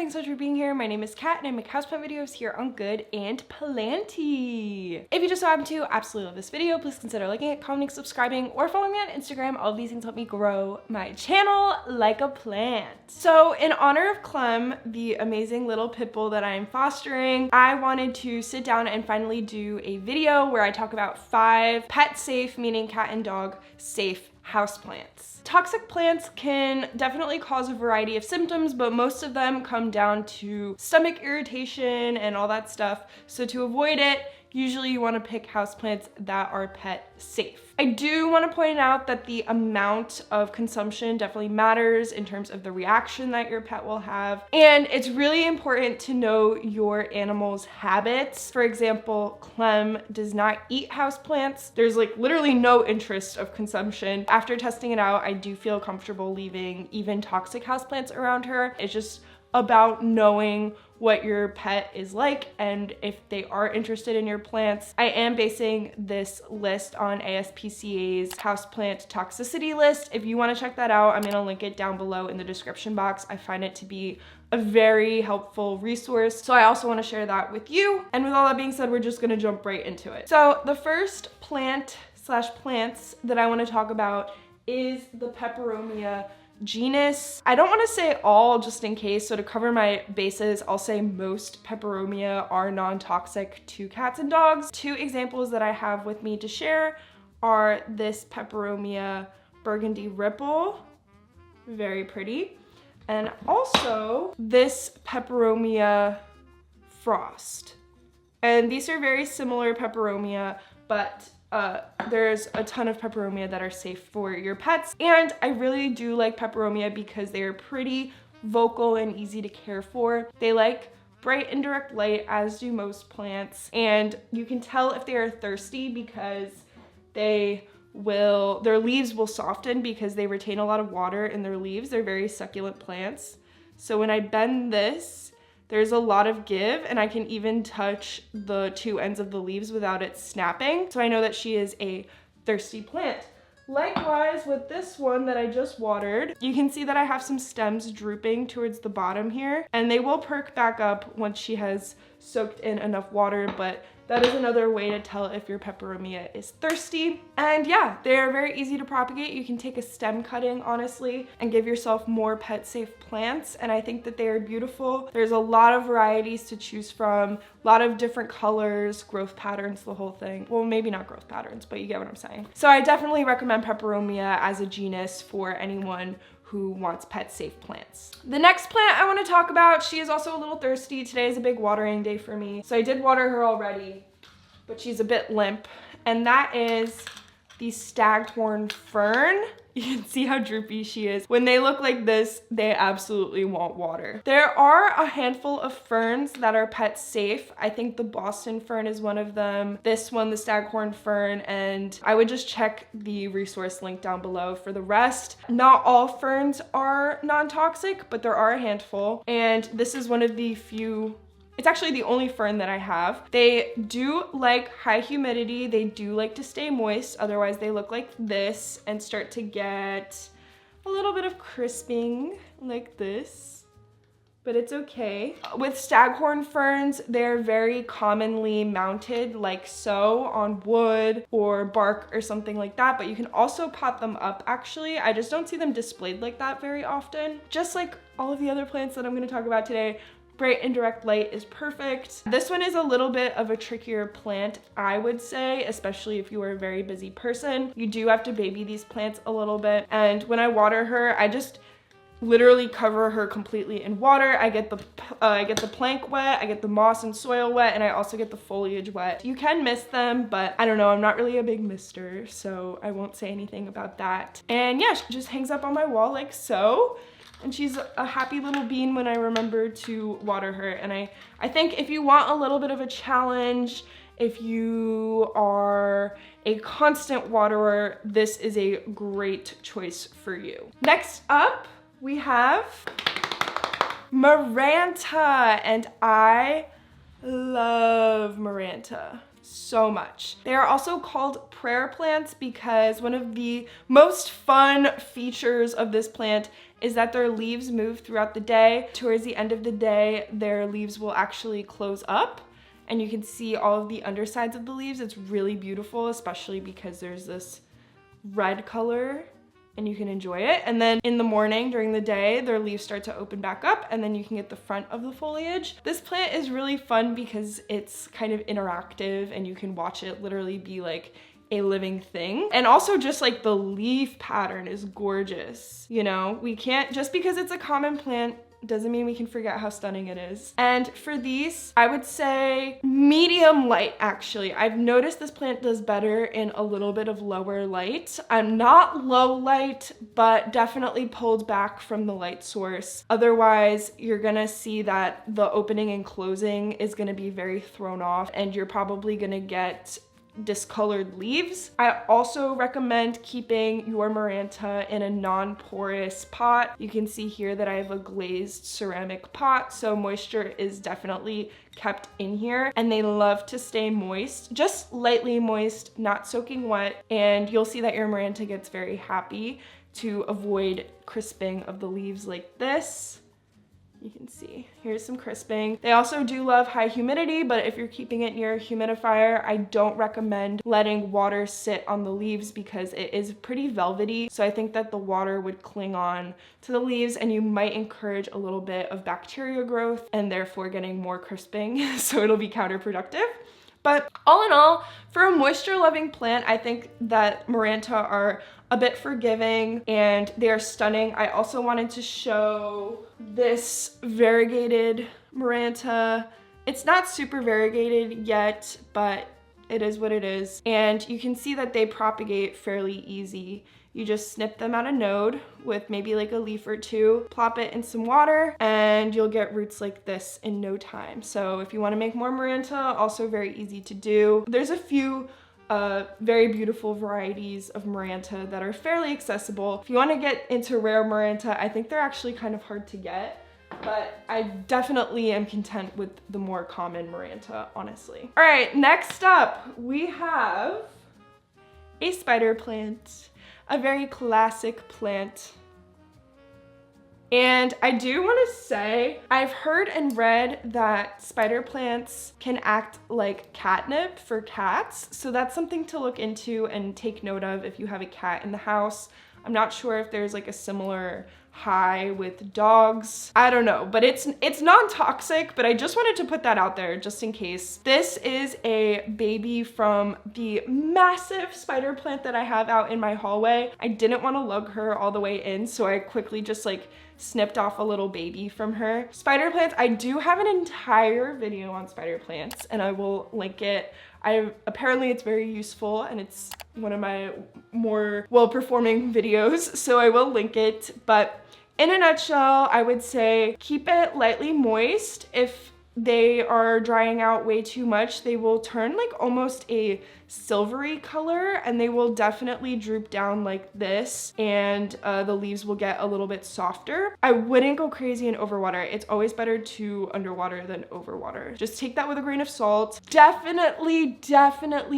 thanks so much for being here. My name is Kat and I make houseplant videos here on Good and Planty. If you just so happen to absolutely love this video, please consider liking it, commenting, subscribing, or following me on Instagram. All of these things help me grow my channel like a plant. So in honor of Clem, the amazing little pit bull that I'm fostering, I wanted to sit down and finally do a video where I talk about 5 pet safe, meaning cat and dog safe, houseplants. Toxic plants can definitely cause a variety of symptoms, but most of them come down to stomach irritation and all that stuff. So to avoid it, usually you want to pick houseplants that are pet safe. I do want to point out that the amount of consumption definitely matters in terms of the reaction that your pet will have. And it's really important to know your animal's habits. For example, Clem does not eat houseplants. There's like literally no interest of consumption. After testing it out, I do feel comfortable leaving even toxic houseplants around her. It's just about knowing what your pet is like and if they are interested in your plants. I am basing this list on ASPCA's houseplant toxicity list. If you want to check that out, I'm going to link it down below in the description box. I find it to be a very helpful resource, so I also want to share that with you. And with all that being said, we're just going to jump right into it. So the first plants that I want to talk about is the Peperomia genus. I don't want to say all just in case, so to cover my bases, I'll say most Peperomia are non-toxic to cats and dogs. 2 examples that I have with me to share are this Peperomia burgundy ripple, very pretty, and also this Peperomia frost. And these are very similar Peperomia, but there's a ton of Peperomia that are safe for your pets. And I really do like Peperomia because they are pretty vocal and easy to care for. They like bright and direct light, as do most plants. And you can tell if they are thirsty because their leaves will soften because they retain a lot of water in their leaves. They're very succulent plants. So when I bend this, there's a lot of give, and I can even touch the 2 ends of the leaves without it snapping. So I know that she is a thirsty plant. Likewise with this one that I just watered, you can see that I have some stems drooping towards the bottom here, and they will perk back up once she has soaked in enough water, but that is another way to tell if your Peperomia is thirsty. And yeah, they're very easy to propagate. You can take a stem cutting, honestly, and give yourself more pet safe plants. And I think that they are beautiful. There's a lot of varieties to choose from, a lot of different colors, growth patterns, the whole thing. Well, maybe not growth patterns, but you get what I'm saying. So I definitely recommend Peperomia as a genus for anyone who wants pet safe plants. The next plant I want to talk about, she is also a little thirsty. Today is a big watering day for me. So I did water her already, but she's a bit limp. And that is the Staghorn fern. You can see how droopy she is. When they look like this, they absolutely want water. There are a handful of ferns that are pet safe. I think the Boston fern is one of them. This one, the Staghorn fern, and I would just check the resource link down below for the rest. Not all ferns are non-toxic, but there are a handful. And this is one of the few, it's actually the only fern that I have. They do like high humidity. They do like to stay moist. Otherwise they look like this and start to get a little bit of crisping like this, but it's okay. With Staghorn ferns, they're very commonly mounted like so on wood or bark or something like that, but you can also pot them up actually. I just don't see them displayed like that very often. Just like all of the other plants that I'm gonna talk about today, bright and direct light is perfect. This one is a little bit of a trickier plant, I would say, especially if you are a very busy person. You do have to baby these plants a little bit. And when I water her, I just literally cover her completely in water. I get the plank wet, I get the moss and soil wet, and I also get the foliage wet. You can mist them, but I don't know, I'm not really a big mister, so I won't say anything about that. And yeah, she just hangs up on my wall like so. And she's a happy little bean when I remember to water her. And I think if you want a little bit of a challenge, if you are a constant waterer, this is a great choice for you. Next up, we have Maranta, and I love Maranta so much. They are also called prayer plants because one of the most fun features of this plant is that their leaves move throughout the day. Towards the end of the day, their leaves will actually close up, and you can see all of the undersides of the leaves. It's really beautiful, especially because there's this red color and you can enjoy it. And then in the morning, during the day, their leaves start to open back up, and then you can get the front of the foliage. This plant is really fun because it's kind of interactive and you can watch it literally be like a living thing. And also just like the leaf pattern is gorgeous. You know, we can't, just because it's a common plant doesn't mean we can forget how stunning it is. And for these, I would say medium light, actually. I've noticed this plant does better in a little bit of lower light. I'm not low light, but definitely pulled back from the light source. Otherwise, you're gonna see that the opening and closing is gonna be very thrown off, and you're probably gonna get discolored leaves. I also recommend keeping your Maranta in a non-porous pot. You can see here that I have a glazed ceramic pot, so moisture is definitely kept in here, and they love to stay moist, just lightly moist, not soaking wet, and you'll see that your Maranta gets very happy to avoid crisping of the leaves like this. You can see, here's some crisping. They also do love high humidity, but if you're keeping it near a humidifier, I don't recommend letting water sit on the leaves because it is pretty velvety. So I think that the water would cling on to the leaves and you might encourage a little bit of bacteria growth and therefore getting more crisping. So it'll be counterproductive. But all in all, for a moisture-loving plant, I think that Maranta are a bit forgiving and they are stunning. I also wanted to show this variegated Maranta. It's not super variegated yet, but it is what it is. And you can see that they propagate fairly easy. You just snip them at a node with maybe like a leaf or two, plop it in some water, and you'll get roots like this in no time. So if you want to make more Maranta, also very easy to do. There's a few very beautiful varieties of Maranta that are fairly accessible. If you want to get into rare Maranta, I think they're actually kind of hard to get, but I definitely am content with the more common Maranta, honestly. All right, next up, we have a spider plant, a very classic plant. And I do want to say, I've heard and read that spider plants can act like catnip for cats. So that's something to look into and take note of if you have a cat in the house. I'm not sure if there's like a similar high with dogs. I don't know, but it's non-toxic, but I just wanted to put that out there just in case. This is a baby from the massive spider plant that I have out in my hallway. I didn't want to lug her all the way in, so I quickly just like snipped off a little baby from her. Spider plants, I do have an entire video on spider plants and I will link it. Apparently it's very useful and it's one of my more well-performing videos, so I will link it. But in a nutshell, I would say keep it lightly moist. If they are drying out way too much, they will turn like almost a silvery color and they will definitely droop down like this, and the leaves will get a little bit softer. I wouldn't go crazy and overwater. It's always better to underwater than overwater. Just take that with a grain of salt. Definitely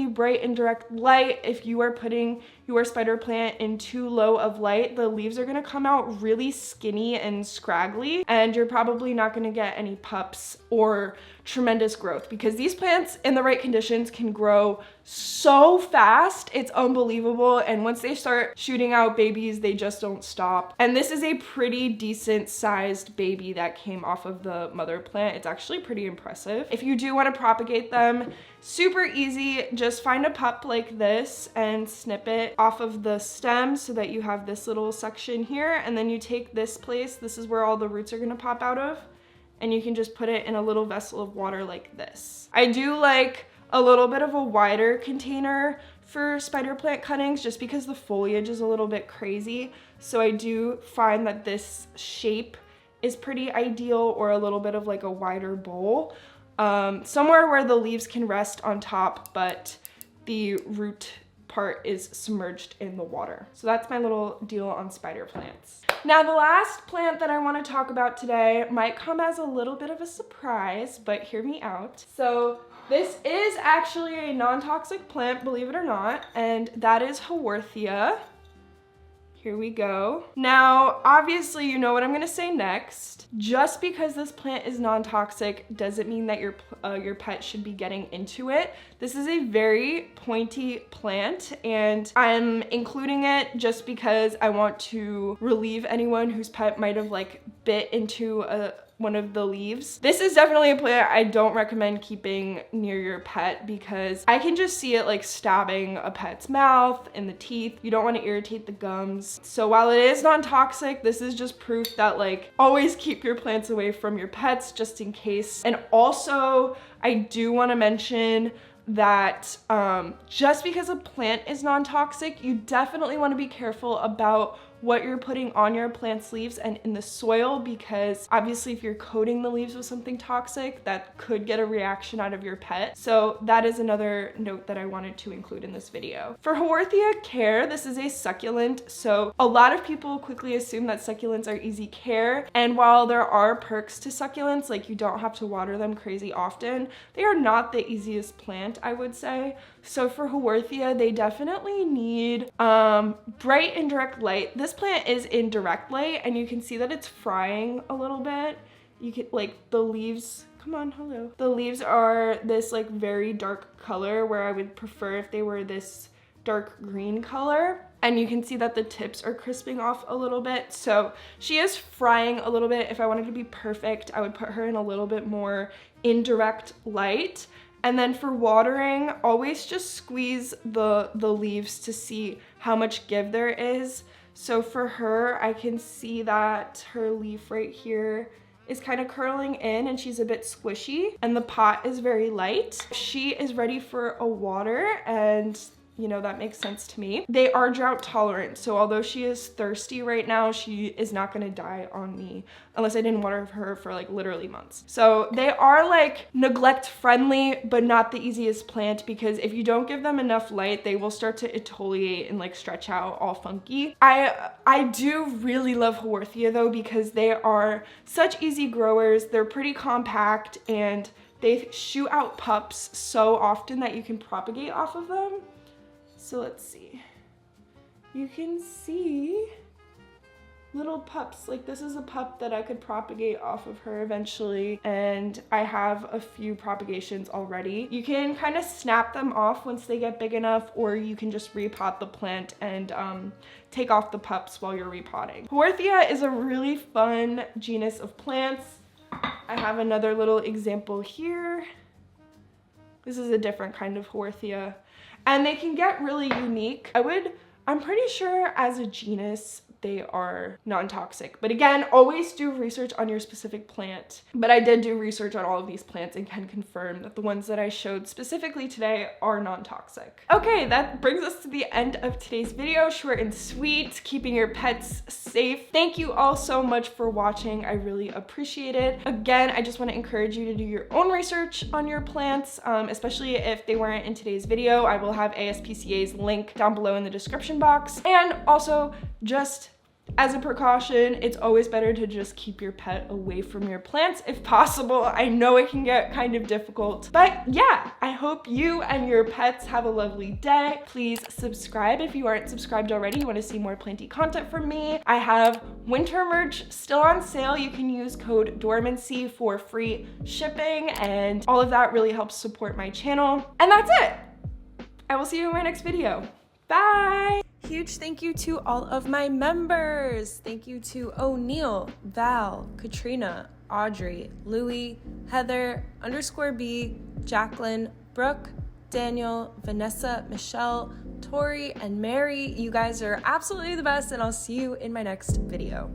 bright and direct light. If you are putting your spider plant in too low of light, the leaves are gonna come out really skinny and scraggly, and you're probably not gonna get any pups or tremendous growth, because these plants in the right conditions can grow so fast, it's unbelievable. And once they start shooting out babies, they just don't stop. And this is a pretty decent sized baby that came off of the mother plant. It's actually pretty impressive. If you do want to propagate them, super easy. Just find a pup like this and snip it off of the stem so that you have this little section here, and then you take this place, this is where all the roots are going to pop out of, and you can just put it in a little vessel of water like this. I do like a little bit of a wider container for spider plant cuttings just because the foliage is a little bit crazy. So I do find that this shape is pretty ideal, or a little bit of like a wider bowl. Somewhere where the leaves can rest on top, but the root part is submerged in the water. So that's my little deal on spider plants. Now, the last plant that I want to talk about today might come as a little bit of a surprise, but hear me out. So this is actually a non-toxic plant, believe it or not, and that is Haworthia. Here we go. Now, obviously, you know what I'm gonna say next. Just because this plant is non-toxic doesn't mean that your pet should be getting into it. This is a very pointy plant, and I'm including it just because I want to relieve anyone whose pet might have like bit into one of the leaves. This is definitely a plant I don't recommend keeping near your pet because I can just see it like stabbing a pet's mouth and the teeth. You don't want to irritate the gums. So while it is non-toxic, this is just proof that like always keep your plants away from your pets just in case. And also I do want to mention that just because a plant is non-toxic, you definitely want to be careful about what you're putting on your plant's leaves and in the soil, because obviously if you're coating the leaves with something toxic, that could get a reaction out of your pet. So that is another note that I wanted to include in this video. For Haworthia care, this is a succulent, so a lot of people quickly assume that succulents are easy care, and while there are perks to succulents, like you don't have to water them crazy often, they are not the easiest plant, I would say. So for Haworthia, they definitely need bright and direct light. This plant is in direct light, and you can see that it's frying a little bit. You can, like, the leaves, come on, hello. The leaves are this like very dark color, where I would prefer if they were this dark green color. And you can see that the tips are crisping off a little bit. So she is frying a little bit. If I wanted to be perfect, I would put her in a little bit more indirect light. And then for watering, always just squeeze the leaves to see how much give there is. So for her, I can see that her leaf right here is kind of curling in and she's a bit squishy, and the pot is very light. She is ready for a water, and you know, that makes sense to me. They are drought tolerant, so although she is thirsty right now, she is not gonna die on me unless I didn't water her for like literally months. So they are like neglect friendly, but not the easiest plant, because if you don't give them enough light, they will start to exfoliate and like stretch out all funky. I do really love Haworthia though, because they are such easy growers. They're pretty compact and they shoot out pups so often that you can propagate off of them. So let's see, you can see little pups. Like, this is a pup that I could propagate off of her eventually, and I have a few propagations already. You can kind of snap them off once they get big enough, or you can just repot the plant and take off the pups while you're repotting. Haworthia is a really fun genus of plants. I have another little example here. This is a different kind of Haworthia. And they can get really unique. I'm pretty sure as a genus, they are non-toxic. But again, always do research on your specific plant. But I did do research on all of these plants and can confirm that the ones that I showed specifically today are non-toxic. Okay, that brings us to the end of today's video. Short and sweet, keeping your pets safe. Thank you all so much for watching. I really appreciate it. Again, I just want to encourage you to do your own research on your plants, especially if they weren't in today's video. I will have ASPCA's link down below in the description box. And also, just as a precaution, it's always better to just keep your pet away from your plants if possible. I know it can get kind of difficult, but yeah, I hope you and your pets have a lovely day. Please subscribe if you aren't subscribed already. You want to see more Planty content from me. I have winter merch still on sale. You can use code dormancy for free shipping, and all of that really helps support my channel. And that's it. I will see you in my next video. Bye. Huge thank you to all of my members. Thank you to O'Neill, Val, Katrina, Audrey, Louie, Heather, _B, Jacqueline, Brooke, Daniel, Vanessa, Michelle, Tori, and Mary. You guys are absolutely the best, and I'll see you in my next video.